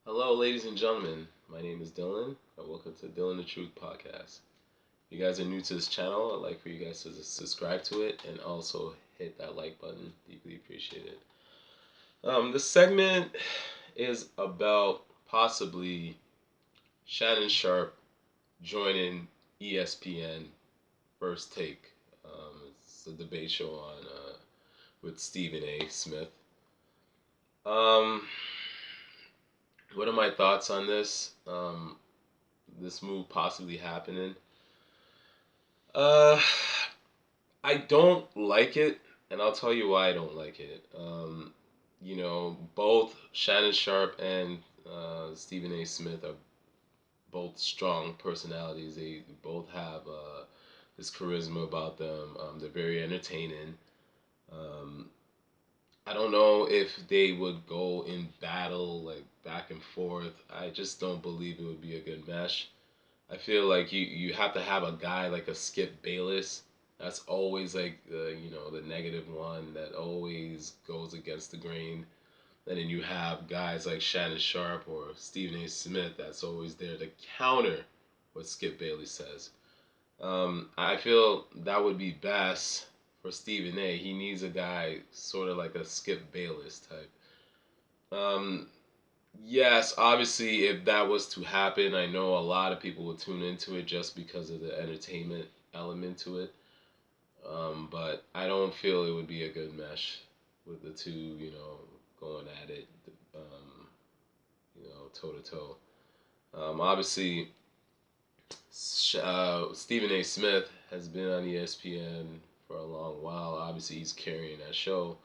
Hello, ladies and gentlemen. My name is Dylan, and welcome to Dylan the Truth podcast. If you guys are new to this channel, I'd like for you guys to subscribe to it and also hit that like button. Deeply appreciate it. This segment is about possibly Shannon Sharpe joining ESPN First Take. It's a debate show on with Stephen A. Smith. Um, what are my thoughts on this? This move possibly happening. Uh, I don't like it, and I'll tell you why I don't like it. Both Shannon Sharpe and Stephen A. Smith are both strong personalities. They both have this charisma about them. They're very entertaining. Um, I don't know if they would go in battle like back and forth. I just don't believe it would be a good mesh. I feel like you have to have a guy like a Skip Bayless. That's always like the negative one that always goes against the grain. And then you have guys like Shannon Sharpe or Stephen A. Smith that's always there to counter what Skip Bayless says. I feel that would be best for Stephen A. He needs a guy sort of like a Skip Bayless type. Um, Yes, obviously, if that was to happen, I know a lot of people would tune into it just because of the entertainment element to it. But I don't feel it would be a good mesh with the two, going at it, um, toe to toe. Obviously, Stephen A. Smith has been on ESPN for a long while. Obviously, he's carrying that show.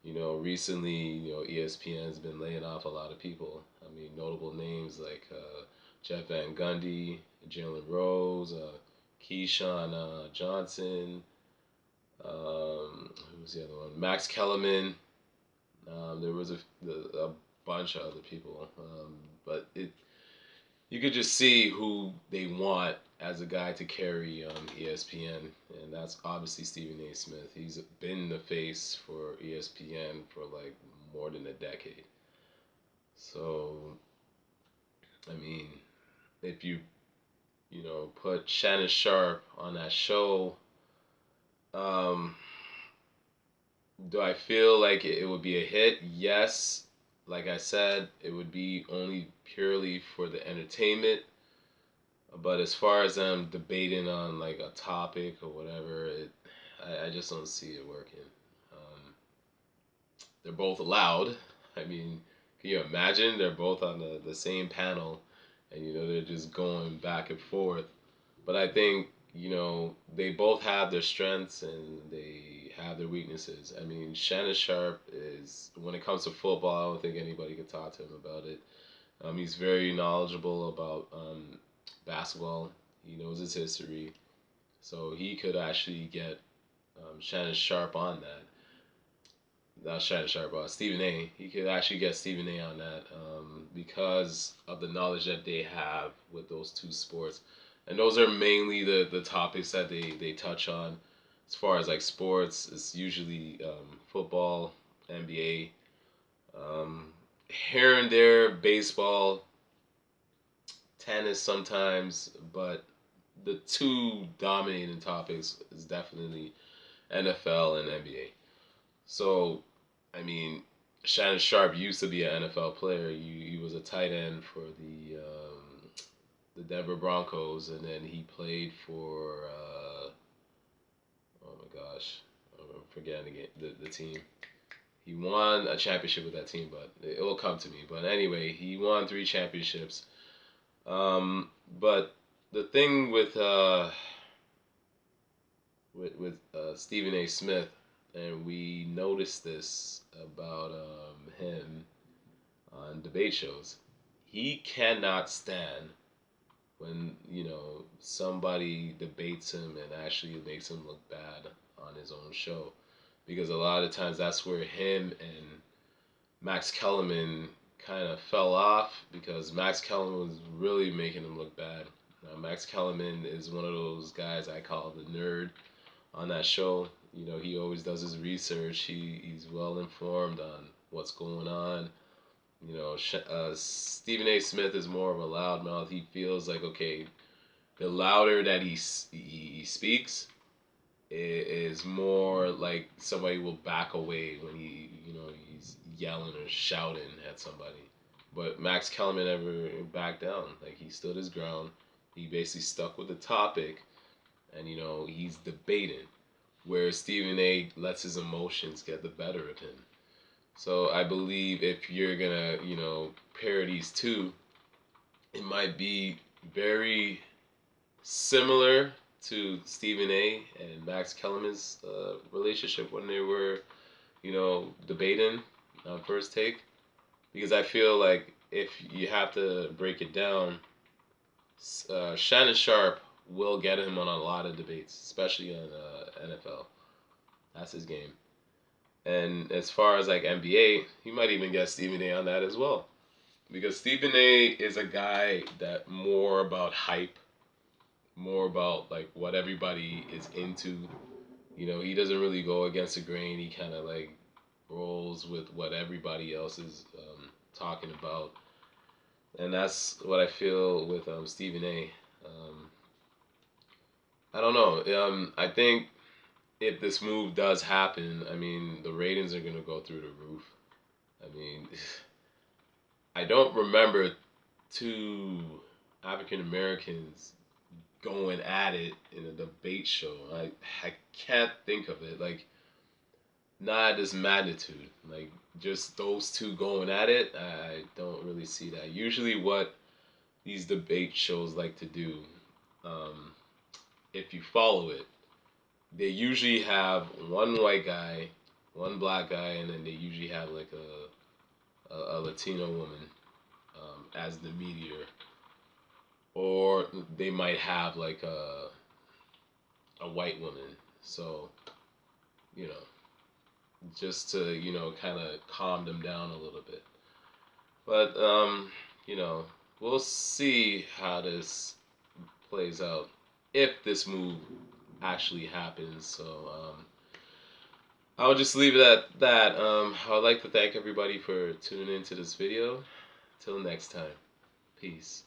Recently, ESPN has been laying off a lot of people. I mean, notable names like Jeff Van Gundy, Jalen Rose, Keyshawn Johnson. Who was the other one? Max Kellerman. There was a bunch of other people, but you could just see who they want as a guy to carry ESPN, and that's obviously Stephen A. Smith. He's been the face for ESPN for like more than a decade. So, I mean, if you put Shannon Sharpe on that show, um, do I feel like it would be a hit? Yes. Like I said, it would be only purely for the entertainment. But as far as them debating on like a topic or whatever, I just don't see it working. Um, they're both loud. I mean, can you imagine? They're both on the same panel, and they're just going back and forth. But I think they both have their strengths and they have their weaknesses. I mean, Shannon Sharpe is when it comes to football, I don't think anybody could talk to him about it. He's very knowledgeable about basketball. He knows his history, so he could actually get Shannon Sharpe on that. Not Shannon Sharpe, Stephen A. He could actually get Stephen A. on that because of the knowledge that they have with those two sports, and those are mainly the topics that they touch on. As far as like sports, it's usually football, NBA, here and there baseball, tennis sometimes, but the two dominating topics is definitely NFL and NBA. So, I mean, Shannon Sharpe used to be an NFL player. He was a tight end for the Denver Broncos, and then he played for oh my gosh, I'm forgetting the team. He won a championship with that team, but it will come to me. But anyway, he won three championships. But the thing with Stephen A. Smith, and we noticed this about him on debate shows. He cannot stand when somebody debates him and actually makes him look bad on his own show, because a lot of times that's where him and Max Kellerman kind of fell off because Max Kellerman was really making him look bad. Max Kellerman is one of those guys I call the nerd on that show. He always does his research. He's well informed on what's going on. Stephen A. Smith is more of a loudmouth. He feels like, okay, the louder that he speaks, is more like somebody will back away when he's yelling or shouting at somebody. But Max Kellerman never backed down. Like, he stood his ground. He basically stuck with the topic, and he's debating. Where Stephen A. lets his emotions get the better of him. So I believe if you're gonna pair these two, it might be very similar to Stephen A. and Max Kellerman's relationship when they were, debating on First Take. Because I feel like if you have to break it down, Shannon Sharpe will get him on a lot of debates, especially on NFL. That's his game. And as far as like NBA, he might even get Stephen A on that as well. Because Stephen A is a guy that more about hype, more about like what everybody is into. He doesn't really go against the grain. He kind of like rolls with what everybody else is talking about. And that's what I feel with Stephen A. I don't know. I think if this move does happen, I mean, the ratings are going to go through the roof. I mean, I don't remember two African Americans going at it in a debate show. I can't think of it. Like, not at this magnitude. Like, just those two going at it, I don't really see that. Usually, what these debate shows like to do, um, if you follow it, they usually have one white guy, one black guy, and then they usually have like a Latino woman as the mediator, or they might have like a white woman. So you know, just to kind of calm them down a little bit. But you know, we'll see how this plays out if this move actually happens. So I'll just leave it at that. I would like to thank everybody for tuning into this video. Till next time, peace.